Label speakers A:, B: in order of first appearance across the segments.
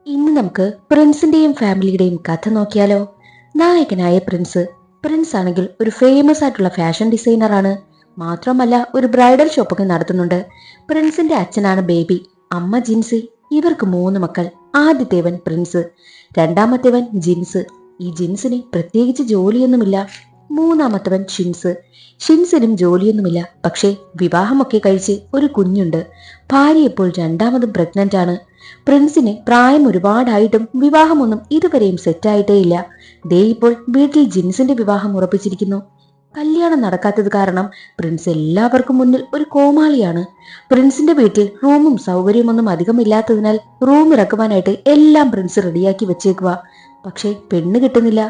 A: ഇന്ന് നമുക്ക് പ്രിൻസിന്റെയും ഫാമിലിയുടെയും കഥ നോക്കിയാലോ. നായകനായ പ്രിൻസ് ആണെങ്കിൽ ഒരു ഫേമസ് ആയിട്ടുള്ള ഫാഷൻ ഡിസൈനർ ആണ്. മാത്രമല്ല ഒരു ബ്രൈഡൽ ഷോപ്പൊക്കെ നടത്തുന്നുണ്ട്. പ്രിൻസിന്റെ അച്ഛനാണ് ബേബി, അമ്മ ജിൻസി. ഇവർക്ക് 3 മക്കൾ. ആദ്യത്തേവൻ പ്രിൻസ്, രണ്ടാമത്തേവൻ ജിൻസ്. ഈ ജിൻസിന് പ്രത്യേകിച്ച് ജോലിയൊന്നുമില്ല. മൂന്നാമത്തവൻ ഷിൻസിനും ജോലിയൊന്നുമില്ല. പക്ഷേ വിവാഹമൊക്കെ കഴിച്ച് ഒരു കുഞ്ഞുണ്ട്. ഭാര്യ ഇപ്പോൾ രണ്ടാമതും പ്രഗ്നന്റ് ആണ്. പ്രിൻസിന് പ്രായം ഒരുപാടായിട്ടും വിവാഹമൊന്നും ഇതുവരെയും സെറ്റായിട്ടേയില്ല. ദേ ഇപ്പോൾ വീട്ടിൽ ജിൻസിന്റെ വിവാഹം ഉറപ്പിച്ചിരിക്കുന്നു. കല്യാണം നടക്കാത്തത് കാരണം പ്രിൻസ് എല്ലാവർക്കും മുന്നിൽ ഒരു കോമാളിയാണ്. പ്രിൻസിന്റെ വീട്ടിൽ റൂമും സൗകര്യമൊന്നും അധികമില്ലാത്തതിനാൽ റൂം ഇറക്കുവാനായിട്ട് എല്ലാം പ്രിൻസ് റെഡിയാക്കി വെച്ചേക്കുക. പക്ഷേ പെണ്ണ് കിട്ടുന്നില്ല.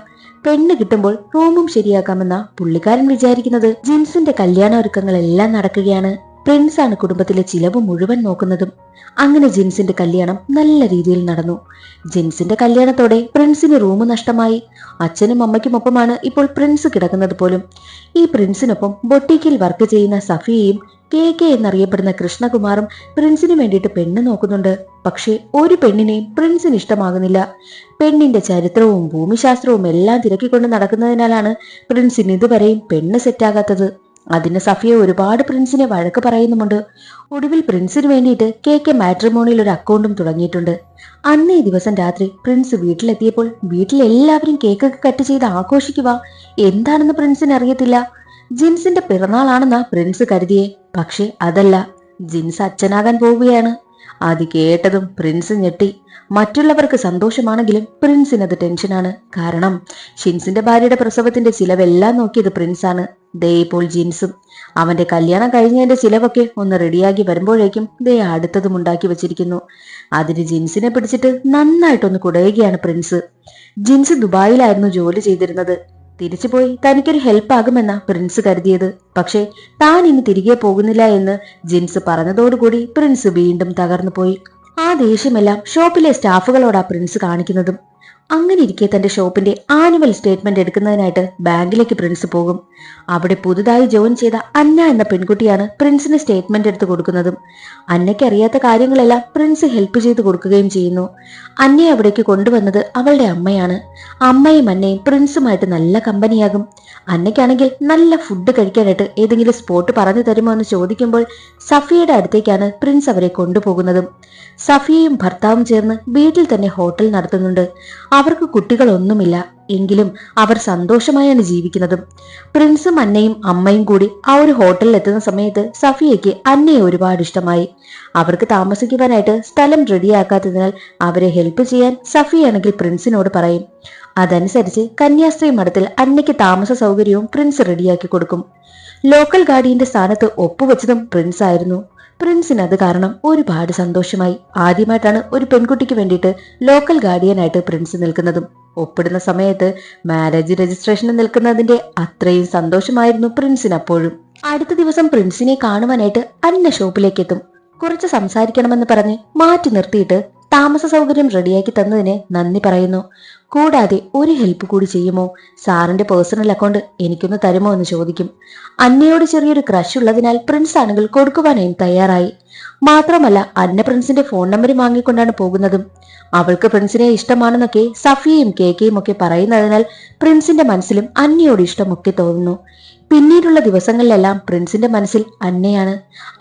A: പെണ്ണ് കിട്ടുമ്പോൾ റൂമും ശരിയാക്കാമെന്ന പുള്ളിക്കാരൻ വിചാരിക്കുന്നത്. ജിൻസിന്റെ കല്യാണ ഒരുക്കങ്ങളെല്ലാം നടക്കുകയാണ്. പ്രിൻസ് ആണ് കുടുംബത്തിലെ ചിലവ് മുഴുവൻ നോക്കുന്നതും. അങ്ങനെ ജിൻസിന്റെ കല്യാണം നല്ല രീതിയിൽ നടന്നു. ജിൻസിന്റെ കല്യാണത്തോടെ പ്രിൻസിന് റൂം നഷ്ടമായി. അച്ഛനും അമ്മയ്ക്കുമൊപ്പമാണ് ഇപ്പോൾ പ്രിൻസ് കിടക്കുന്നത് പോലും. ഈ പ്രിൻസിനൊപ്പം ബൊട്ടീക്കിൽ വർക്ക് ചെയ്യുന്ന സഫിയയും KK എന്നറിയപ്പെടുന്ന കൃഷ്ണകുമാറും പ്രിൻസിന് വേണ്ടിയിട്ട് പെണ്ണ് നോക്കുന്നുണ്ട്. പക്ഷേ ഒരു പെണ്ണിനെയും പ്രിൻസിന് ഇഷ്ടമാകുന്നില്ല. പെണ്ണിന്റെ ചരിത്രവും ഭൂമിശാസ്ത്രവും എല്ലാം തിരക്കിക്കൊണ്ട് നടക്കുന്നതിനാലാണ് പ്രിൻസിന് ഇതുവരെയും പെണ്ണ് സെറ്റാകാത്തത്. അതിന് സഫിയ ഒരുപാട് പ്രിൻസിനെ വഴക്ക് പറയുന്നുമുണ്ട്. ഒടുവിൽ പ്രിൻസിന് വേണ്ടിയിട്ട് KK മാട്രിമോണിയിൽ ഒരു അക്കൗണ്ടും തുടങ്ങിയിട്ടുണ്ട്. അന്നേ ദിവസം രാത്രി പ്രിൻസ് വീട്ടിലെത്തിയപ്പോൾ വീട്ടിലെല്ലാവരും കേക്കൊക്കെ കട്ട് ചെയ്ത് ആഘോഷിക്കുക. എന്താണെന്ന് പ്രിൻസിന് അറിയത്തില്ല. ജിൻസിന്റെ പിറന്നാളാണെന്നാ പ്രിൻസ് കരുതിയേ. പക്ഷെ അതല്ല, ജിൻസ് അച്ഛനാകാൻ പോവുകയാണ്. അത് കേട്ടതും പ്രിൻസ് ഞെട്ടി. മറ്റുള്ളവർക്ക് സന്തോഷമാണെങ്കിലും പ്രിൻസിനത് ടെൻഷനാണ്. കാരണം ഷിൻസിന്റെ ഭാര്യയുടെ പ്രസവത്തിന്റെ ചിലവെല്ലാം നോക്കിയത് പ്രിൻസാണ്. ദേ ഇപ്പോൾ ജിൻസും അവന്റെ കല്യാണം കഴിഞ്ഞതിന്റെ ചിലവൊക്കെ ഒന്ന് റെഡിയാക്കി വരുമ്പോഴേക്കും ദേ അടുത്തതും ഉണ്ടാക്കി വെച്ചിരിക്കുന്നു. അതിന് ജിൻസിനെ പിടിച്ചിട്ട് നന്നായിട്ടൊന്ന് കുടയുകയാണ് പ്രിൻസ്. ജിൻസ് ദുബായിലായിരുന്നു ജോലി ചെയ്തിരുന്നത്. തിരിച്ചുപോയി തനിക്കൊരു ഹെൽപ്പ് ആകുമെന്ന പ്രിൻസ് കരുതിയത്. പക്ഷേ താൻ ഇനി തിരികെ പോകുന്നില്ല എന്ന് ജിൻസ് പറഞ്ഞതോടുകൂടി പ്രിൻസ് വീണ്ടും തകർന്നു പോയി. ആ ദേഷ്യമെല്ലാം ഷോപ്പിലെ സ്റ്റാഫുകളോടാ പ്രിൻസ് കാണിക്കുന്നതും. അങ്ങനെ ഇരിക്കെ തന്റെ ഷോപ്പിന്റെ ആനുവൽ സ്റ്റേറ്റ്മെന്റ് എടുക്കുന്നതിനായിട്ട് ബാങ്കിലേക്ക് പ്രിൻസ് പോകും. അവിടെ പുതുതായി ജോയിൻ ചെയ്ത അന്ന എന്ന പെൺകുട്ടിയാണ് പ്രിൻസിന് സ്റ്റേറ്റ്മെന്റ് എടുത്ത് കൊടുക്കുന്നതും. അന്നയ്ക്ക് അറിയാത്ത കാര്യങ്ങളെല്ലാം പ്രിൻസ് ഹെൽപ്പ് ചെയ്ത് കൊടുക്കുകയും ചെയ്യുന്നു. അന്നയെ അവിടേക്ക് കൊണ്ടുവന്നത് അവളുടെ അമ്മയാണ്. അമ്മയും അന്നയും പ്രിൻസുമായിട്ട് നല്ല കമ്പനിയാകും. അന്നയ്ക്കാണെങ്കിൽ നല്ല ഫുഡ് കഴിക്കാനായിട്ട് ഏതെങ്കിലും സ്പോട്ട് പറഞ്ഞു തരുമോ എന്ന് ചോദിക്കുമ്പോൾ സഫിയയുടെ അടുത്തേക്കാണ് പ്രിൻസ് അവരെ കൊണ്ടുപോകുന്നതും. സഫിയയും ഭർത്താവും ചേർന്ന് വീട്ടിൽ തന്നെ ഹോട്ടൽ നടത്തുന്നുണ്ട്. അവർക്ക് കുട്ടികളൊന്നുമില്ല. എങ്കിലും അവർ സന്തോഷമായാണ് ജീവിക്കുന്നതും. പ്രിൻസും അന്നയും അമ്മയും കൂടി ആ ഒരു ഹോട്ടലിൽ എത്തുന്ന സമയത്ത് സഫിയയ്ക്ക് അന്നയെ ഒരുപാട് ഇഷ്ടമായി. അവർക്ക് താമസിക്കുവാനായിട്ട് സ്ഥലം റെഡിയാക്കാത്തതിനാൽ അവരെ ഹെൽപ്പ് ചെയ്യാൻ സഫിയാണെങ്കിൽ പ്രിൻസിനോട് പറയും. അതനുസരിച്ച് കന്യാസ്ത്രീ മഠത്തിൽ അന്നയ്ക്ക് താമസ സൗകര്യവും പ്രിൻസ് റെഡിയാക്കി കൊടുക്കും. ലോക്കൽ ഗാർഡിയന്റെ സ്ഥാനത്ത് ഒപ്പുവെച്ചതും പ്രിൻസ് ആയിരുന്നു. പ്രിൻസിന് അത് കാരണം ഒരുപാട് സന്തോഷമായി. ആദ്യമായിട്ടാണ് ഒരു പെൺകുട്ടിക്ക് വേണ്ടിയിട്ട് ലോക്കൽ ഗാർഡിയനായിട്ട് പ്രിൻസ് നിൽക്കുന്നതും. ഒപ്പിടുന്ന സമയത്ത് മാരേജ് രജിസ്ട്രേഷന് നിൽക്കുന്നതിന്റെ അത്രയും സന്തോഷമായിരുന്നു പ്രിൻസിന് അപ്പോഴും. അടുത്ത ദിവസം പ്രിൻസിനെ കാണുവാനായിട്ട് അന്ന ഷോപ്പിലേക്ക് എത്തും. കുറച്ച് സംസാരിക്കണമെന്ന് പറഞ്ഞ് മാറ്റി നിർത്തിയിട്ട് താമസ സൗകര്യം റെഡിയാക്കി തന്നതിന് നന്ദി പറയുന്നു. കൂടാതെ ഒരു ഹെൽപ്പ് കൂടി ചെയ്യുമോ, സാറിന്റെ പേഴ്സണൽ അക്കൗണ്ട് എനിക്കൊന്ന് തരുമോ എന്ന് ചോദിക്കും. അന്നയോട് ചെറിയൊരു ക്രഷ് ഉള്ളതിനാൽ പ്രിൻസ് ആണെങ്കിൽ കൊടുക്കുവാനായും തയ്യാറായി. മാത്രമല്ല അന്ന പ്രിൻസിന്റെ ഫോൺ നമ്പർ വാങ്ങിക്കൊണ്ടാണ് പോകുന്നതും. അവൾക്ക് പ്രിൻസിനെ ഇഷ്ടമാണെന്നൊക്കെ സഫിയയും KKയും ഒക്കെ പറയുന്നതിനാൽ പ്രിൻസിന്റെ മനസ്സിലും അന്നയോട് ഇഷ്ടമൊക്കെ തോന്നുന്നു. പിന്നീടുള്ള ദിവസങ്ങളിലെല്ലാം പ്രിൻസിന്റെ മനസ്സിൽ അന്നയാണ്.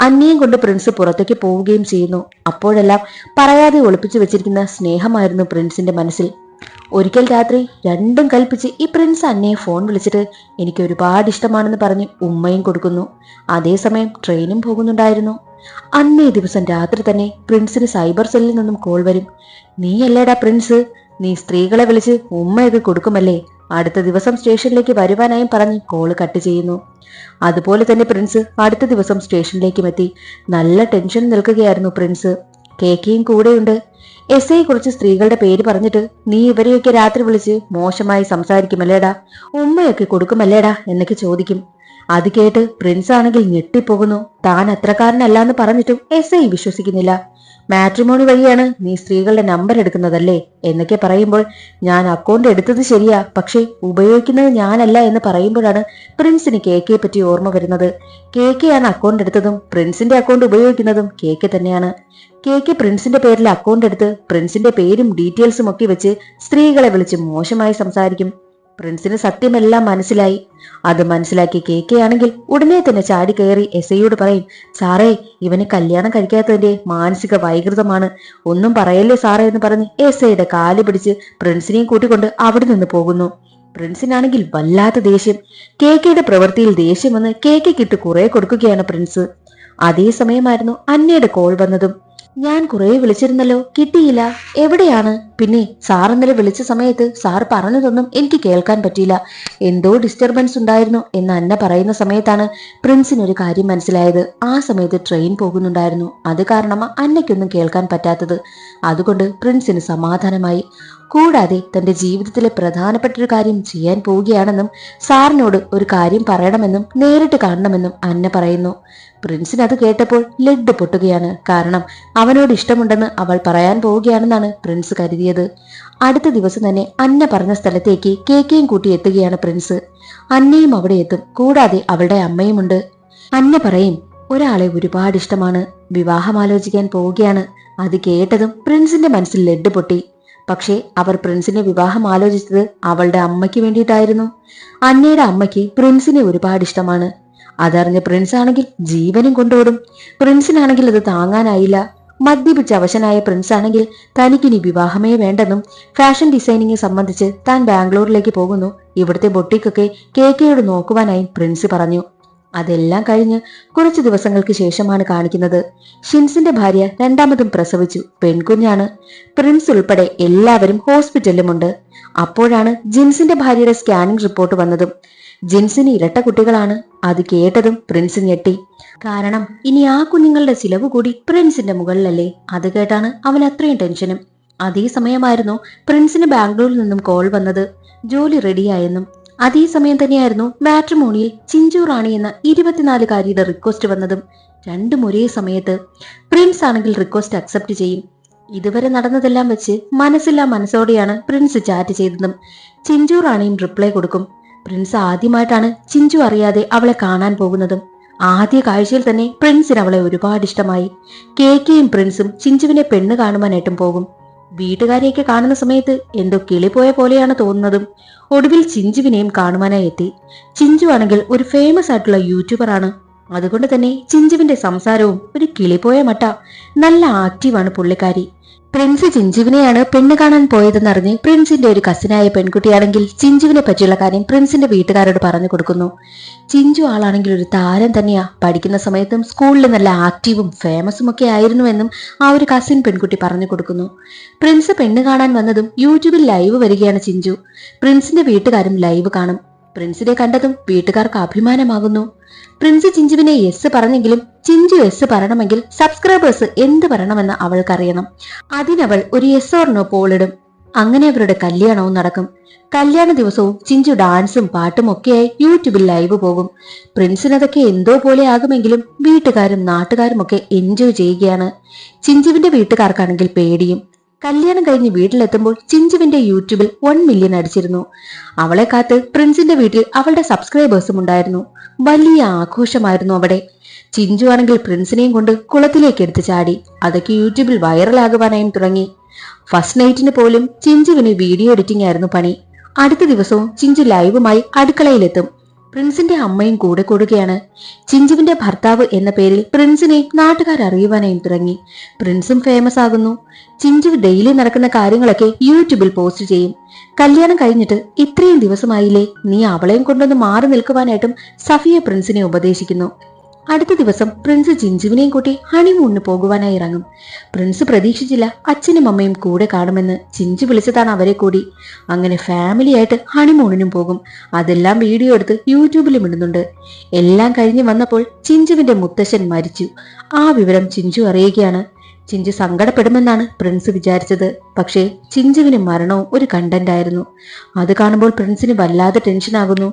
A: അന്നയും കൊണ്ട് പ്രിൻസ് പുറത്തേക്ക് പോവുകയും ചെയ്യുന്നു. അപ്പോഴെല്ലാം പറയാതെ ഒളിപ്പിച്ചു വെച്ചിരിക്കുന്ന സ്നേഹമായിരുന്നു പ്രിൻസിന്റെ മനസ്സിൽ. ഒരിക്കൽ രാത്രി രണ്ടും കൽപ്പിച്ച് ഈ പ്രിൻസ് അന്നയെ ഫോൺ വിളിച്ചിട്ട് എനിക്ക് ഒരുപാട് ഇഷ്ടമാണെന്ന് പറഞ്ഞ് ഉമ്മയും കൊടുക്കുന്നു. അതേസമയം ട്രെയിനും പോകുന്നുണ്ടായിരുന്നു. അന്നേ ദിവസം രാത്രി തന്നെ പ്രിൻസിന് സൈബർ സെല്ലിൽ നിന്നും കോൾ വരും. നീയല്ലേടാ പ്രിൻസ്, നീ സ്ത്രീകളെ വിളിച്ച് ഉമ്മയൊക്കെ കൊടുക്കുമല്ലേ, അടുത്ത ദിവസം സ്റ്റേഷനിലേക്ക് വരുവാനായും പറഞ്ഞ് കോള് കട്ട് ചെയ്യുന്നു. അതുപോലെ തന്നെ പ്രിൻസ് അടുത്ത ദിവസം സ്റ്റേഷനിലേക്കും എത്തി. നല്ല ടെൻഷൻ നിൽക്കുകയായിരുന്നു പ്രിൻസ്. KKയും കൂടെയുണ്ട്. SI കുറിച്ച് സ്ത്രീകളുടെ പേര് പറഞ്ഞിട്ട് നീ ഇവരെയൊക്കെ രാത്രി വിളിച്ച് മോശമായി സംസാരിക്കുമല്ലേടാ, ഉമ്മയൊക്കെ കൊടുക്കുമല്ലേടാ എന്നൊക്കെ ചോദിക്കും. അത് കേട്ട് പ്രിൻസ് ആണെങ്കിൽ ഞെട്ടിപ്പോകുന്നു. താൻ അത്രക്കാരനല്ലാന്ന് പറഞ്ഞിട്ടും SI വിശ്വസിക്കുന്നില്ല. മാട്രിമോണി വഴിയാണ് നീ സ്ത്രീകളുടെ നമ്പർ എടുക്കുന്നതല്ലേ എന്നൊക്കെ പറയുമ്പോൾ ഞാൻ അക്കൗണ്ട് എടുത്തത് ശരിയാ, പക്ഷെ ഉപയോഗിക്കുന്നത് ഞാനല്ല എന്ന് പറയുമ്പോഴാണ് പ്രിൻസിന് KKയെ പറ്റി ഓർമ്മ വരുന്നത്. KKയാണ് അക്കൗണ്ട് എടുത്തതും പ്രിൻസിന്റെ അക്കൗണ്ട് ഉപയോഗിക്കുന്നതും KK തന്നെയാണ്. KK പ്രിൻസിന്റെ പേരിൽ അക്കൗണ്ട് എടുത്ത് പ്രിൻസിന്റെ പേരും ഡീറ്റെയിൽസും ഒക്കെ വെച്ച് സ്ത്രീകളെ വിളിച്ച് മോശമായി സംസാരിക്കും. പ്രിൻസിന് സത്യമെല്ലാം മനസ്സിലായി. അത് മനസ്സിലാക്കി KK ആണെങ്കിൽ ഉടനെ തന്നെ ചാടി കയറി SIയോട് പറയും, സാറേ, ഇവന് കല്യാണം കഴിക്കാത്തതിന്റെ മാനസിക വൈകൃതമാണ്, ഒന്നും പറയല്ലേ സാറേ എന്ന് പറഞ്ഞ് SIയുടെ കാല് പിടിച്ച് പ്രിൻസിനെയും കൂട്ടിക്കൊണ്ട് അവിടെ നിന്ന് പോകുന്നു. പ്രിൻസിനാണെങ്കിൽ വല്ലാത്ത ദേഷ്യം. KKയുടെ പ്രവൃത്തിയിൽ ദേഷ്യം വന്ന് KKക്കിട്ട് കുറെ കൊടുക്കുകയാണ് പ്രിൻസ്. അതേ സമയമായിരുന്നു അന്നയുടെ കോൾ വന്നതും. ഞാൻ കുറെ വിളിച്ചിരുന്നല്ലോ, കിട്ടിയില്ല, എവിടെയാണ്? പിന്നെ സാർ ഇന്നലെ വിളിച്ച സമയത്ത് സാർ പറഞ്ഞതൊന്നും എനിക്ക് കേൾക്കാൻ പറ്റിയില്ല, എന്തോ ഡിസ്റ്റർബൻസ് ഉണ്ടായിരുന്നു എന്ന് അന്ന പറയുന്ന സമയത്താണ് പ്രിൻസിന് ഒരു കാര്യം മനസ്സിലായത്. ആ സമയത്ത് ട്രെയിൻ പോകുന്നുണ്ടായിരുന്നു, അത് കാരണമാണ് അന്നയ്ക്കൊന്നും കേൾക്കാൻ പറ്റാത്തത്. അതുകൊണ്ട് പ്രിൻസിന് സമാധാനമായി. കൂടാതെ തന്റെ ജീവിതത്തിലെ പ്രധാനപ്പെട്ട ഒരു കാര്യം ചെയ്യാൻ പോവുകയാണെന്നും സാറിനോട് ഒരു കാര്യം പറയണമെന്നും നേരിട്ട് കാണണമെന്നും അന്ന പറയുന്നു. പ്രിൻസിന് അത് കേട്ടപ്പോൾ ലഡ് പൊട്ടുകയാണ്. കാരണം അവനോട് ഇഷ്ടമുണ്ടെന്ന് അവൾ പറയാൻ പോവുകയാണെന്നാണ് പ്രിൻസ് കരുതിയത്. അടുത്ത ദിവസം തന്നെ അന്ന പറഞ്ഞ സ്ഥലത്തേക്ക് KKയും കൂട്ടി എത്തുകയാണ് പ്രിൻസ്. അന്നയും അവിടെ എത്തും. കൂടാതെ അവളുടെ അമ്മയുമുണ്ട്. അന്ന പറയും, ഒരാളെ ഒരുപാട് ഇഷ്ടമാണ്, വിവാഹം ആലോചിക്കാൻ പോവുകയാണ്. അത് കേട്ടതും പ്രിൻസിന്റെ മനസ്സിൽ ലഡ് പൊട്ടി. പക്ഷേ അവർ പ്രിൻസിനെ വിവാഹം ആലോചിച്ചത് അവളുടെ അമ്മയ്ക്ക് വേണ്ടിയിട്ടായിരുന്നു. അന്നയുടെ അമ്മയ്ക്ക് പ്രിൻസിനെ ഒരുപാട് ഇഷ്ടമാണ്. അതറിഞ്ഞ് പ്രിൻസ് ആണെങ്കിൽ ജീവനും കൊണ്ടോടും. പ്രിൻസിനാണെങ്കിൽ അത് താങ്ങാനായില്ല. മദ്യപിച്ച് അവശനായ പ്രിൻസ് ആണെങ്കിൽ തനിക്കിനി വിവാഹമേ വേണ്ടെന്നും ഫാഷൻ ഡിസൈനിങ് സംബന്ധിച്ച് താൻ ബാംഗ്ലൂരിലേക്ക് പോകുന്നു, ഇവിടുത്തെ ബൊട്ടിക്കൊക്കെ KKയോട് നോക്കുവാനായി പ്രിൻസ് പറഞ്ഞു. അതെല്ലാം കഴിഞ്ഞ് കുറച്ചു ദിവസങ്ങൾക്ക് ശേഷമാണ് കാണിക്കുന്നത്. ഷിൻസിന്റെ ഭാര്യ രണ്ടാമതും പ്രസവിച്ചു, പെൺകുഞ്ഞാണ്. പ്രിൻസ് ഉൾപ്പെടെ എല്ലാവരും ഹോസ്പിറ്റലിലുമുണ്ട്. അപ്പോഴാണ് ജിൻസിന്റെ ഭാര്യയുടെ സ്കാനിംഗ് റിപ്പോർട്ട് വന്നതും. ജിൻസിന് ഇരട്ട കുട്ടികളാണ്. അത് കേട്ടതും പ്രിൻസ് ഞെട്ടി. കാരണം ഇനി ആ കുഞ്ഞുങ്ങളുടെ ചിലവ് കൂടി പ്രിൻസിന്റെ മുകളിലല്ലേ. അത് കേട്ടാണ് അവൻ അത്രയും ടെൻഷനും. അതേ സമയമായിരുന്നു പ്രിൻസിന് ബാംഗ്ലൂരിൽ നിന്നും കോൾ വന്നത്, ജോലി റെഡിയായെന്നും. അതേ സമയം തന്നെയായിരുന്നു മാട്രിമോണിയിൽ ചിഞ്ചു റാണി എന്ന 24-കാരിയുടെ റിക്വസ്റ്റ് വന്നതും. രണ്ടും ഒരേ സമയത്ത്. പ്രിൻസ് ആണെങ്കിൽ റിക്വസ്റ്റ് അക്സെപ്റ്റ് ചെയ്യും. ഇതുവരെ നടന്നതെല്ലാം വെച്ച് മനസ്സില്ലാ മനസ്സോടെയാണ് പ്രിൻസ് ചാറ്റ് ചെയ്തതും. ചിഞ്ചു റാണിയും റിപ്ലൈ കൊടുക്കും. പ്രിൻസ് ആദ്യമായിട്ടാണ് ചിഞ്ചു അറിയാതെ അവളെ കാണാൻ പോകുന്നതും. ആദ്യ കാഴ്ചയിൽ തന്നെ പ്രിൻസിന് അവളെ ഒരുപാട് ഇഷ്ടമായി. KKയും പ്രിൻസും ചിഞ്ചുവിനെ പെണ്ണ് കാണുവാനായിട്ടും പോകും. വീട്ടുകാരെയൊക്കെ കാണുന്ന സമയത്ത് എന്തോ കിളിപോയ പോലെയാണ് തോന്നുന്നതും. ഒടുവിൽ ചിഞ്ചുവിനെയും കാണുവാനായി എത്തി. ചിഞ്ചു ആണെങ്കിൽ ഒരു ഫേമസ് ആയിട്ടുള്ള യൂട്യൂബർ ആണ്. അതുകൊണ്ട് തന്നെ ചിഞ്ചുവിന്റെ സംസാരവും ഒരു കിളിപോയ മട്ട. നല്ല ആക്റ്റീവാണ് പുള്ളിക്കാരി. പ്രിൻസ് ചിഞ്ചുവിനെയാണ് പെണ്ണ് കാണാൻ പോയതെന്നറിഞ്ഞ് പ്രിൻസിന്റെ ഒരു കസിനായ പെൺകുട്ടിയാണെങ്കിൽ ചിഞ്ചുവിനെ പറ്റിയുള്ള കാര്യം പ്രിൻസിന്റെ വീട്ടുകാരോട് പറഞ്ഞു കൊടുക്കുന്നു. ചിഞ്ചു ആളാണെങ്കിൽ ഒരു താരം തന്നെയാ. പഠിക്കുന്ന സമയത്തും സ്കൂളിൽ നല്ല ആക്റ്റീവും ഫേമസും ഒക്കെ ആയിരുന്നുവെന്നും ആ ഒരു കസിൻ പെൺകുട്ടി പറഞ്ഞു കൊടുക്കുന്നു. പ്രിൻസ് പെണ്ണ് കാണാൻ വന്നതും യൂട്യൂബിൽ ലൈവ് വരികയാണ് ചിഞ്ചു. പ്രിൻസിന്റെ വീട്ടുകാരും ലൈവ് കാണും. പ്രിൻസിനെ കണ്ടതും വീട്ടുകാർക്ക് അഭിമാനമാകുന്നു. പ്രിൻസ് ചിഞ്ചുവിനെ യെസ് പറഞ്ഞെങ്കിലും ചിഞ്ചു യെസ് പറയണമെങ്കിൽ സബ്സ്ക്രൈബേഴ്സ് എന്ത് പറയണമെന്ന് അവൾക്കറിയണം. അതിനവൾ ഒരു യെസ് ഓർ നോ പോളിടും. അങ്ങനെ അവരുടെ കല്യാണവും നടക്കും. കല്യാണ ദിവസവും ചിഞ്ചു ഡാൻസും പാട്ടും ഒക്കെയായി യൂട്യൂബിൽ ലൈവ് പോകും. പ്രിൻസിനതൊക്കെ എന്തോ പോലെ ആകുമെങ്കിലും വീട്ടുകാരും നാട്ടുകാരും ഒക്കെ എൻജോയ് ചെയ്യുകയാണ്. ചിഞ്ചുവിന്റെ വീട്ടുകാർക്കാണെങ്കിൽ പേടിയും. കല്യാണം കഴിഞ്ഞ് വീട്ടിലെത്തുമ്പോൾ ചിഞ്ചുവിന്റെ യൂട്യൂബിൽ 1 മില്യൺ അടിച്ചിരുന്നു. അവളെ കാത്ത് പ്രിൻസിന്റെ വീട്ടിൽ അവളുടെ സബ്സ്ക്രൈബേഴ്സും ഉണ്ടായിരുന്നു. വലിയ ആഘോഷമായിരുന്നു അവിടെ. ചിഞ്ചു ആണെങ്കിൽ പ്രിൻസിനെയും കൊണ്ട് കുളത്തിലേക്ക് എടുത്ത് ചാടി. അതൊക്കെ യൂട്യൂബിൽ വൈറലാകുവാനായും തുടങ്ങി. ഫസ്റ്റ് നൈറ്റിന് പോലും ചിഞ്ചുവിന് വീഡിയോ എഡിറ്റിംഗ് ആയിരുന്നു പണി. അടുത്ത ദിവസവും ചിഞ്ചു ലൈവുമായി അടുക്കളയിലെത്തും. പ്രിൻസിന്റെ അമ്മയും കൂടെ കൂടുകയാണ്. ചിഞ്ചുവിന്റെ ഭർത്താവ് എന്ന പേരിൽ പ്രിൻസിനെ നാട്ടുകാർ അറിയുവാനായും തുടങ്ങി. പ്രിൻസും ഫേമസ് ആകുന്നു. ചിഞ്ചു ഡെയിലി നടക്കുന്ന കാര്യങ്ങളൊക്കെ യൂട്യൂബിൽ പോസ്റ്റ് ചെയ്യും. കല്യാണം കഴിഞ്ഞിട്ട് ഇത്രയും ദിവസമായില്ലേ, നീ അവളെയും കൊണ്ടൊന്ന് മാറി നിൽക്കുവാനായിട്ടും സഫിയ പ്രിൻസിനെ ഉപദേശിക്കുന്നു. അടുത്ത ദിവസം പ്രിൻസ് ചിഞ്ചുവിനെയും കൂട്ടി ഹണിമൂണിന് പോകുവാനായി ഇറങ്ങും. പ്രിൻസ് പ്രതീക്ഷിച്ചില്ല അച്ഛനും അമ്മയും കൂടെ കാണുമെന്ന്. ചിഞ്ചു വിളിച്ചതാണ് അവരെ കൂടി. അങ്ങനെ ഫാമിലി ആയിട്ട് ഹണിമൂണിനും പോകും. അതെല്ലാം വീഡിയോ എടുത്ത് യൂട്യൂബിലും ഇടുന്നുണ്ട്. എല്ലാം കഴിഞ്ഞ് വന്നപ്പോൾ ചിഞ്ചുവിന്റെ മുത്തശ്ശൻ മരിച്ചു. ആ വിവരം ചിഞ്ചു അറിയുകയാണ്. ചിഞ്ചു സങ്കടപ്പെടുമെന്നാണ് പ്രിൻസ് വിചാരിച്ചത്. പക്ഷേ ചിഞ്ചുവിന് മരണവും ഒരു കണ്ടന്റ് ആയിരുന്നു. അത് കാണുമ്പോൾ പ്രിൻസിന് വല്ലാതെ ടെൻഷനാകുന്നു.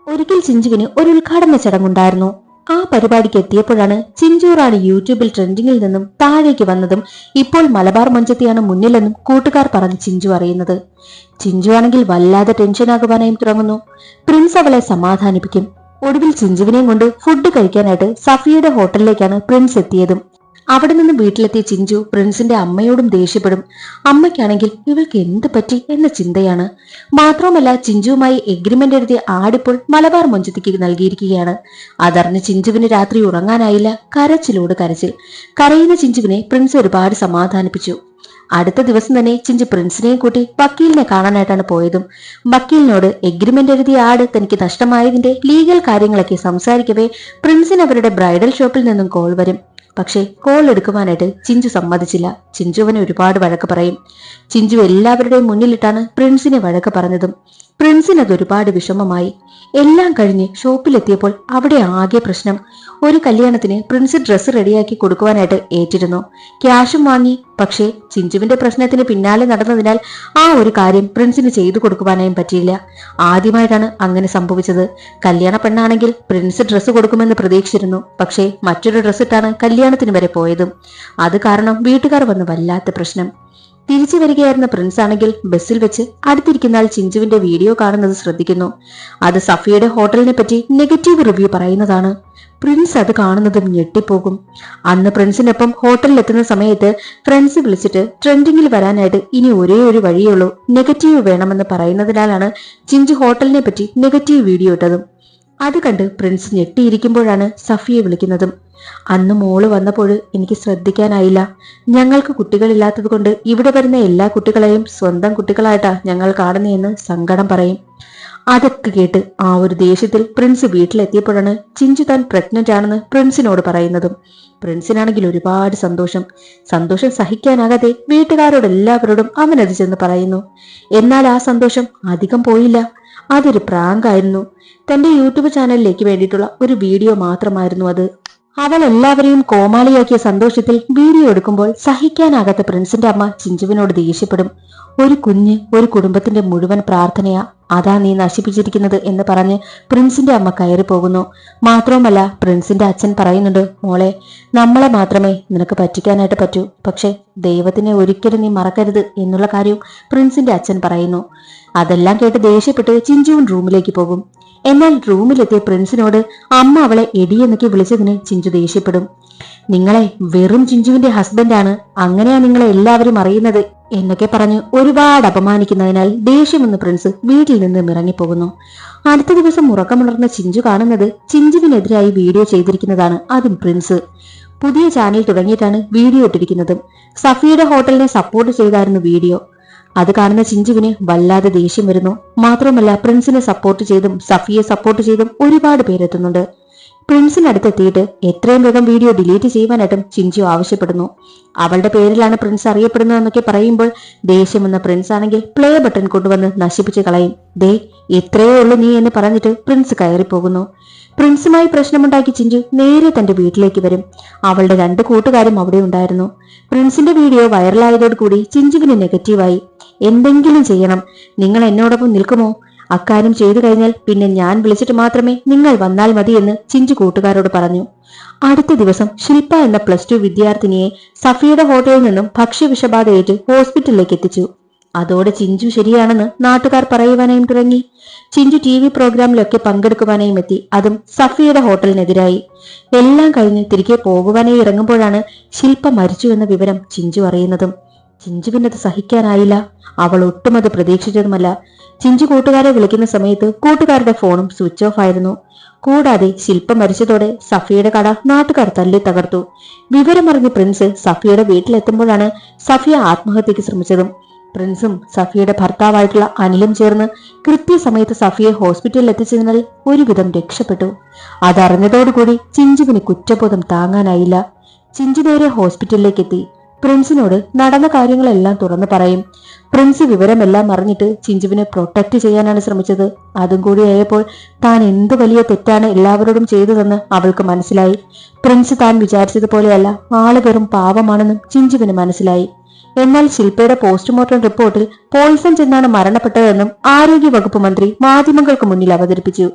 A: ഒരിക്കൽ ചിഞ്ചുവിന് ഒരു ഉദ്ഘാടന ചടങ്ങുണ്ടായിരുന്നു. ആ പരിപാടിക്ക് എത്തിയപ്പോഴാണ് ചിഞ്ചു റാണി യൂട്യൂബിൽ ട്രെൻഡിങ്ങിൽ നിന്നും താഴേക്ക് വന്നതും ഇപ്പോൾ മലബാർ മഞ്ചത്തെയാണ് മുന്നിലെന്നും കൂട്ടുകാർ പറഞ്ഞ് ചിഞ്ചു അറിയുന്നത്. ചിഞ്ചു ആണെങ്കിൽ വല്ലാതെ ടെൻഷനാകുവാനായും തുടങ്ങുന്നു. പ്രിൻസ് അവളെ സമാധാനിപ്പിക്കും. ഒടുവിൽ ചിഞ്ചുവിനെയും കൊണ്ട് ഫുഡ് കഴിക്കാനായിട്ട് സഫിയയുടെ ഹോട്ടലിലേക്കാണ് പ്രിൻസ് എത്തിയതും. അവിടെ നിന്ന് വീട്ടിലെത്തിയ ചിഞ്ചു പ്രിൻസിന്റെ അമ്മയോടും ദേഷ്യപ്പെടും. അമ്മയ്ക്കാണെങ്കിൽ ഇവൾക്ക് എന്ത് പറ്റി എന്ന ചിന്തയാണ്. മാത്രവുമല്ല ചിഞ്ചുവുമായി എഗ്രിമെന്റ് എഴുതിയ ആടിപ്പോൾ മലബാർ മൊഞ്ചത്തിക്ക് നൽകിയിരിക്കുകയാണ്. അതറിഞ്ഞ് ചിഞ്ചുവിന് രാത്രി ഉറങ്ങാനായില്ല. കരച്ചിലോട് കരച്ചിൽ. കരയുന്ന ചിഞ്ചുവിനെ പ്രിൻസ് ഒരുപാട് സമാധാനിപ്പിച്ചു. അടുത്ത ദിവസം തന്നെ ചിഞ്ചു പ്രിൻസിനെയും കൂട്ടി വക്കീലിനെ കാണാനായിട്ടാണ് പോയതും. വക്കീലിനോട് എഗ്രിമെന്റ് എഴുതിയ ആട് തനിക്ക് നഷ്ടമായതിന്റെ ലീഗൽ കാര്യങ്ങളൊക്കെ സംസാരിക്കവേ പ്രിൻസിന് അവരുടെ ബ്രൈഡൽ ഷോപ്പിൽ നിന്നും കോൾ വരും. പക്ഷേ കോൾ എടുക്കുവാനായിട്ട് ചിഞ്ചു സമ്മതിച്ചില്ല. ചിഞ്ചു അവനെ ഒരുപാട് വഴക്ക് പറയും. ചിഞ്ചു എല്ലാവരുടെയും മുന്നിലിട്ടാണ് പ്രിൻസിനെ വഴക്ക് പറഞ്ഞതും. പ്രിൻസിന് അത് ഒരുപാട് വിഷമമായി. എല്ലാം കഴിഞ്ഞ് ഷോപ്പിലെത്തിയപ്പോൾ അവിടെ ആകെ പ്രശ്നം. ഒരു കല്യാണത്തിന് പ്രിൻസ് ഡ്രസ്സ് റെഡിയാക്കി കൊടുക്കുവാനായിട്ട് ഏറ്റിരുന്നു. ക്യാഷും വാങ്ങി. പക്ഷേ ചിഞ്ചുവിന്റെ പ്രശ്നത്തിന് പിന്നാലെ നടന്നതിനാൽ ആ ഒരു കാര്യം പ്രിൻസിന് ചെയ്തു കൊടുക്കുവാനായും പറ്റിയില്ല. ആദ്യമായിട്ടാണ് അങ്ങനെ സംഭവിച്ചത്. കല്യാണ പെണ്ണാണെങ്കിൽ പ്രിൻസ് ഡ്രസ്സ് കൊടുക്കുമെന്ന് പ്രതീക്ഷിച്ചിരുന്നു. പക്ഷേ മറ്റൊരു ഡ്രസ്സ് ഇട്ടാണ് കല്യാണത്തിന് വരെ പോയതും. അത് കാരണം വീട്ടുകാർ വന്ന് വല്ലാത്ത പ്രശ്നം. തിരിച്ചു വരികയായിരുന്ന പ്രിൻസ് ആണെങ്കിൽ ബസ്സിൽ വെച്ച് അടുത്തിരിക്കുന്ന ആൾ ചിഞ്ചുവിന്റെ വീഡിയോ കാണുന്നത് ശ്രദ്ധിക്കുന്നു. അത് സഫിയയുടെ ഹോട്ടലിനെ പറ്റി നെഗറ്റീവ് റിവ്യൂ പറയുന്നതാണ്. പ്രിൻസ് അത് കാണുന്നതും ഞെട്ടിപ്പോകും. അന്ന് പ്രിൻസിനൊപ്പം ഹോട്ടലിലെത്തുന്ന സമയത്ത് ഫ്രണ്ട്സ് വിളിച്ചിട്ട് ട്രെൻഡിങ്ങിൽ വരാനായിട്ട് ഇനി ഒരേ ഒരു വഴിയുള്ളൂ, നെഗറ്റീവ് വേണമെന്ന് പറയുന്നതിനാലാണ് ചിഞ്ചു ഹോട്ടലിനെ പറ്റി നെഗറ്റീവ് വീഡിയോ ഇട്ടതും. അത് കണ്ട് പ്രിൻസ് ഞെട്ടിയിരിക്കുമ്പോഴാണ് സഫിയെ വിളിക്കുന്നതും. അന്ന് മോള് വന്നപ്പോൾ എനിക്ക് ശ്രദ്ധിക്കാനായില്ല. ഞങ്ങൾക്ക് കുട്ടികളില്ലാത്തത് കൊണ്ട് ഇവിടെ വരുന്ന എല്ലാ കുട്ടികളെയും സ്വന്തം കുട്ടികളായിട്ടാ ഞങ്ങൾ കാണുന്നതെന്ന് സങ്കടം പറയും. അതൊക്കെ കേട്ട് ആ ഒരു ദേഷ്യത്തിൽ പ്രിൻസ് വീട്ടിലെത്തിയപ്പോഴാണ് ചിഞ്ചു താൻ പ്രഗ്നന്റ് ആണെന്ന് പ്രിൻസിനോട് പറയുന്നതും. പ്രിൻസിനാണെങ്കിൽ ഒരുപാട് സന്തോഷം സഹിക്കാനാകാതെ വീട്ടുകാരോടെല്ലാവരോടും അവനത് ചെന്ന് പറയുന്നു. എന്നാൽ ആ സന്തോഷം അധികം പോയില്ല. അതൊരു പ്രാങ്കായിരുന്നു. തന്റെ യൂട്യൂബ് ചാനലിലേക്ക് വേണ്ടിയിട്ടുള്ള ഒരു വീഡിയോ മാത്രമായിരുന്നു അത്. അവൾ എല്ലാവരെയും കോമാളിയാക്കിയ സന്തോഷത്തിൽ വീഡിയോ എടുക്കുമ്പോൾ സഹിക്കാനാകാത്ത പ്രിൻസിന്റെ അമ്മ ചിഞ്ചുവിനോട് ദേഷ്യപ്പെടും. ഒരു കുഞ്ഞ് ഒരു കുടുംബത്തിന്റെ മുഴുവൻ പ്രാർത്ഥനയാ, അതാ നീ നശിപ്പിച്ചിരിക്കുന്നത് എന്ന് പറഞ്ഞ് പ്രിൻസിന്റെ അമ്മ കയറി പോകുന്നു. മാത്രവുമല്ല പ്രിൻസിന്റെ അച്ഛൻ പറയുന്നുണ്ട്, മോളെ, നമ്മളെ മാത്രമേ നിനക്ക് പറ്റിക്കാനായിട്ട് പറ്റൂ, പക്ഷെ ദൈവത്തിനെ ഒരിക്കലും നീ മറക്കരുത് എന്നുള്ള കാര്യവും പ്രിൻസിന്റെ അച്ഛൻ പറയുന്നു. അതെല്ലാം കേട്ട് ദേഷ്യപ്പെട്ട് ചിഞ്ചുവും റൂമിലേക്ക് പോകും. എന്നാൽ റൂമിലെത്തിയ പ്രിൻസിനോട് അമ്മ അവളെ എടിയെന്നൊക്കെ വിളിച്ചതിന് ചിഞ്ചു ദേഷ്യപ്പെടും. നിങ്ങളെ വെറും ചിഞ്ചുവിന്റെ ഹസ്ബൻഡാണ്, അങ്ങനെയാ നിങ്ങളെ എല്ലാവരും അറിയുന്നത് എന്നൊക്കെ പറഞ്ഞ് ഒരുപാട് അപമാനിക്കുന്നതിനാൽ ദേഷ്യമെന്ന് പ്രിൻസ് വീട്ടിൽ നിന്ന് ഇറങ്ങിപ്പോകുന്നു. അടുത്ത ദിവസം ഉറക്കമുണർന്ന ചിഞ്ചു കാണുന്നത് ചിഞ്ചുവിനെതിരായി വീഡിയോ ചെയ്തിരിക്കുന്നതാണ്. അതും പ്രിൻസ് പുതിയ ചാനൽ തുടങ്ങിയിട്ടാണ് വീഡിയോ ഇട്ടിരിക്കുന്നതും. സഫിയുടെ ഹോട്ടലിനെ സപ്പോർട്ട് ചെയ്തായിരുന്നു വീഡിയോ. അത് കാണുന്ന ചിഞ്ചുവിന് വല്ലാതെ ദേഷ്യം വരുന്നു. മാത്രമല്ല പ്രിൻസിനെ സപ്പോർട്ട് ചെയ്തും സഫിയെ സപ്പോർട്ട് ചെയ്തും ഒരുപാട് പേരെത്തുന്നുണ്ട്. പ്രിൻസിനടുത്തെത്തിയിട്ട് എത്രയും വേഗം വീഡിയോ ഡിലീറ്റ് ചെയ്യുവാനായിട്ടും ചിഞ്ചു ആവശ്യപ്പെടുന്നു. അവളുടെ പേരിലാണ് പ്രിൻസ് അറിയപ്പെടുന്നതെന്നൊക്കെ പറയുമ്പോൾ ദേഷ്യമെന്ന പ്രിൻസ് ആണെങ്കിൽ പ്ലേ ബട്ടൺ കൊണ്ടുവന്ന് നശിപ്പിച്ച് കളയും. ദേ ഇത്രയേ ഉള്ളൂ നീ എന്ന് പറഞ്ഞിട്ട് പ്രിൻസ് കയറിപ്പോകുന്നു. പ്രിൻസുമായി പ്രശ്നമുണ്ടാക്കി ചിഞ്ചു നേരെ തന്റെ വീട്ടിലേക്ക് വരും. അവളുടെ 2 കൂട്ടുകാരും അവിടെ ഉണ്ടായിരുന്നു. പ്രിൻസിന്റെ വീഡിയോ വൈറലായതോടുകൂടി ചിഞ്ചുവിന് നെഗറ്റീവായി. എന്തെങ്കിലും ചെയ്യണം, നിങ്ങൾ എന്നോടൊപ്പം നിൽക്കുമോ? അക്കാര്യം ചെയ്തു കഴിഞ്ഞാൽ പിന്നെ ഞാൻ വിളിച്ചിട്ട് മാത്രമേ നിങ്ങൾ വന്നാൽ മതി എന്ന് ചിഞ്ചു കൂട്ടുകാരോട് പറഞ്ഞു. അടുത്ത ദിവസം ശില്പ എന്ന +2 വിദ്യാർത്ഥിനിയെ സഫിയുടെ ഹോട്ടലിൽ നിന്നും ഭക്ഷ്യവിഷബാധയേറ്റ് ഹോസ്പിറ്റലിലേക്ക് എത്തിച്ചു. അതോടെ ചിഞ്ചു ശരിയാണെന്ന് നാട്ടുകാർ പറയുവാനായും തുടങ്ങി. ചിഞ്ചു TV പ്രോഗ്രാമിലൊക്കെ പങ്കെടുക്കുവാനായും എത്തി. അതും സഫിയുടെ ഹോട്ടലിനെതിരായി. എല്ലാം കഴിഞ്ഞ് തിരികെ പോകുവാനായി ഇറങ്ങുമ്പോഴാണ് ശില്പ മരിച്ചു എന്ന വിവരം ചിഞ്ചു അറിയുന്നതും. ചിഞ്ചുവിനത് സഹിക്കാനായില്ല. അവൾ ഒട്ടും അത് പ്രതീക്ഷിച്ചതുമല്ല. ചിഞ്ചു കൂട്ടുകാരെ വിളിക്കുന്ന സമയത്ത് കൂട്ടുകാരുടെ ഫോണും സ്വിച്ച് ഓഫ് ആയിരുന്നു. കൂടാതെ ശില്പ മരിച്ചതോടെ സഫിയുടെ കട നാട്ടുകാർ തല്ലി തകർത്തു. വിവരമറിഞ്ഞ് പ്രിൻസ് സഫിയുടെ വീട്ടിലെത്തുമ്പോഴാണ് സഫിയ ആത്മഹത്യക്ക് ശ്രമിച്ചതും. പ്രിൻസും സഫിയുടെ ഭർത്താവായിട്ടുള്ള അനിലും ചേർന്ന് കൃത്യസമയത്ത് സഫിയെ ഹോസ്പിറ്റലിൽ എത്തിച്ചതിനാൽ ഒരുവിധം രക്ഷപ്പെട്ടു. അതറിഞ്ഞതോടുകൂടി ചിഞ്ചുവിന് കുറ്റബോധം താങ്ങാനായില്ല. ചിഞ്ചു നേരെ ഹോസ്പിറ്റലിലേക്ക് എത്തി. പ്രിൻസിനോട് നടന്ന കാര്യങ്ങളെല്ലാം തുറന്നു പറയും. പ്രിൻസ് വിവരമെല്ലാം അറിഞ്ഞിട്ട് ചിഞ്ചുവിനെ പ്രൊട്ടക്ട് ചെയ്യാനാണ് ശ്രമിച്ചത്. അതും കൂടിയായപ്പോൾ താൻ എന്ത് വലിയ തെറ്റാണ് എല്ലാവരോടും ചെയ്തതെന്ന് അവൾക്ക് മനസ്സിലായി. പ്രിൻസ് താൻ വിചാരിച്ചതുപോലെയല്ല, ആള് വെറും പാവമാണെന്നും ചിഞ്ചുവിന് മനസ്സിലായി. എന്നാൽ ശില്പയുടെ പോസ്റ്റ്മോർട്ടം റിപ്പോർട്ടിൽ പോയിസൺ ചെന്നാണ് മരണപ്പെട്ടതെന്നും ആരോഗ്യവകുപ്പ് മന്ത്രി മാധ്യമങ്ങൾക്ക് മുന്നിൽ അവതരിപ്പിച്ചു.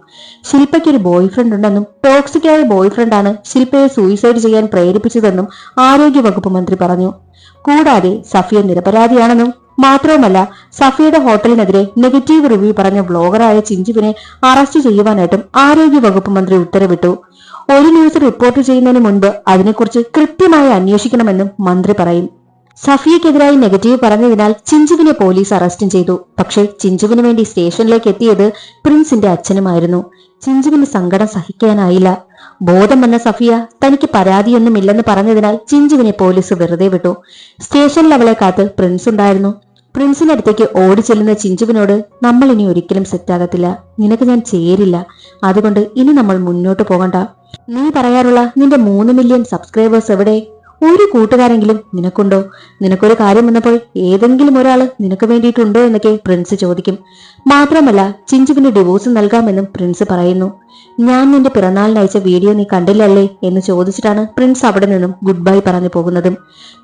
A: ശില്പയ്ക്കൊരു ബോയ്ഫ്രണ്ട് ഉണ്ടെന്നും ടോക്സിക്കായ ബോയ്ഫ്രണ്ടാണ് ശില്പയെ സൂയിസൈഡ് ചെയ്യാൻ പ്രേരിപ്പിച്ചതെന്നും ആരോഗ്യവകുപ്പ് മന്ത്രി പറഞ്ഞു. കൂടാതെ സഫിയ നിരപരാധിയാണെന്നും മാത്രവുമല്ല സഫിയുടെ ഹോട്ടലിനെതിരെ നെഗറ്റീവ് റിവ്യൂ പറഞ്ഞ ബ്ലോഗറായ ചിഞ്ചുവിനെ അറസ്റ്റ് ചെയ്യുവാനായിട്ടും ആരോഗ്യ വകുപ്പ് മന്ത്രി ഉത്തരവിട്ടു. ഒരു ന്യൂസ് റിപ്പോർട്ട് ചെയ്യുന്നതിന് മുൻപ് അതിനെക്കുറിച്ച് കൃത്യമായി അന്വേഷിക്കണമെന്നും മന്ത്രി പറയും. സഫിയക്കെതിരായി നെഗറ്റീവ് പറഞ്ഞതിനാൽ ചിഞ്ചുവിനെ പോലീസ് അറസ്റ്റും ചെയ്തു. പക്ഷേ ചിഞ്ചുവിന് വേണ്ടി സ്റ്റേഷനിലേക്ക് എത്തിയത് പ്രിൻസിന്റെ അച്ഛനുമായിരുന്നു. ചിഞ്ചുവിന് സങ്കടം സഹിക്കാനായില്ല. ബോധം വന്ന സഫിയ തനിക്ക് പരാതിയൊന്നുമില്ലെന്ന് പറഞ്ഞതിനാൽ ചിഞ്ചുവിനെ പോലീസ് വെറുതെ വിട്ടു. സ്റ്റേഷനിൽ അവളെ കാത്ത് പ്രിൻസ് ഉണ്ടായിരുന്നു. പ്രിൻസിനടുത്തേക്ക് ഓടി ചെല്ലുന്ന ചിഞ്ചുവിനോട്, നമ്മൾ ഇനി ഒരിക്കലും സെറ്റാകത്തില്ല, നിനക്ക് ഞാൻ ചേരില്ല, അതുകൊണ്ട് ഇനി നമ്മൾ മുന്നോട്ട് പോകണ്ട. നീ പറയാറുള്ള നിന്റെ 3 മില്യൺ സബ്സ്ക്രൈബേഴ്സ് എവിടെ? ഒരു കൂട്ടുകാരെങ്കിലും നിനക്കുണ്ടോ? നിനക്കൊരു കാര്യം വന്നപ്പോൾ ഏതെങ്കിലും ഒരാള് നിനക്ക് വേണ്ടിയിട്ടുണ്ടോ എന്നൊക്കെ പ്രിൻസ് ചോദിക്കും. മാത്രമല്ല ചിഞ്ചുവിന് ഡിവോഴ്സ് നൽകാമെന്നും പ്രിൻസ് പറയുന്നു. ഞാൻ നിന്റെ പിറന്നാളിന് അയച്ച വീഡിയോ നീ കണ്ടില്ലല്ലേ എന്ന് ചോദിച്ചിട്ടാണ് പ്രിൻസ് അവിടെ നിന്നും ഗുഡ് ബൈ പറഞ്ഞു പോകുന്നതും.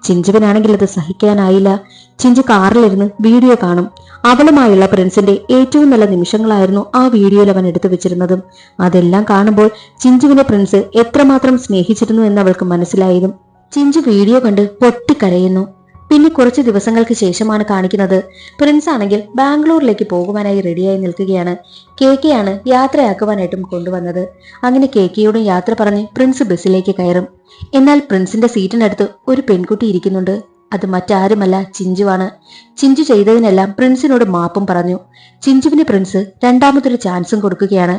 A: ചിഞ്ചുവിനാണെങ്കിൽ അത് സഹിക്കാനായില്ല. ചിഞ്ചു കാറിലിരുന്ന് വീഡിയോ കാണും. അവളുമായുള്ള പ്രിൻസിന്റെ ഏറ്റവും നല്ല നിമിഷങ്ങളായിരുന്നു ആ വീഡിയോയിൽ അവൻ എടുത്തു വെച്ചിരുന്നതും. അതെല്ലാം കാണുമ്പോൾ ചിഞ്ചുവിനെ പ്രിൻസ് എത്രമാത്രം സ്നേഹിച്ചിരുന്നു എന്ന് അവൾക്ക് മനസ്സിലായതും. ചിഞ്ചു വീഡിയോ കണ്ട് പൊട്ടിക്കരയുന്നു. പിന്നെ കുറച്ച് ദിവസങ്ങൾക്ക് ശേഷമാണ് കാണിക്കുന്നത്. പ്രിൻസ് ആണെങ്കിൽ ബാംഗ്ലൂരിലേക്ക് പോകുവാനായി റെഡിയായി നിൽക്കുകയാണ്. കേക്കെയാണ് യാത്രയാക്കുവാനായിട്ടും കൊണ്ടുവന്നത്. അങ്ങനെ കേക്കയോടും യാത്ര പറഞ്ഞ് പ്രിൻസ് ബസ്സിലേക്ക് കയറും. എന്നാൽ പ്രിൻസിന്റെ സീറ്റിനടുത്ത് ഒരു പെൺകുട്ടി ഇരിക്കുന്നുണ്ട്. അത് മറ്റാരുമല്ല, ചിഞ്ചുവാണ്. ചിഞ്ചു ചെയ്തതിനെല്ലാം പ്രിൻസിനോട് മാപ്പും പറഞ്ഞു. ചിഞ്ചുവിന് പ്രിൻസ് രണ്ടാമതൊരു ചാൻസും കൊടുക്കുകയാണ്.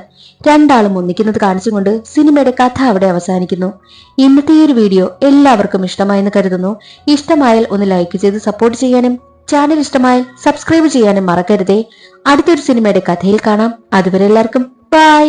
A: രണ്ടാളും ഒന്നിക്കുന്നത് കാണിച്ചുകൊണ്ട് സിനിമയുടെ കഥ അവിടെ അവസാനിക്കുന്നു. ഇന്നത്തെ ഈ ഒരു വീഡിയോ എല്ലാവർക്കും ഇഷ്ടമായെന്ന് കരുതുന്നു. ഇഷ്ടമായാൽ ഒന്ന് ലൈക്ക് ചെയ്ത് സപ്പോർട്ട് ചെയ്യാനും ചാനൽ ഇഷ്ടമായാൽ സബ്സ്ക്രൈബ് ചെയ്യാനും മറക്കരുതേ. അടുത്തൊരു സിനിമയുടെ കഥയിൽ കാണാം. അതുവരെ എല്ലാവർക്കും ബൈ.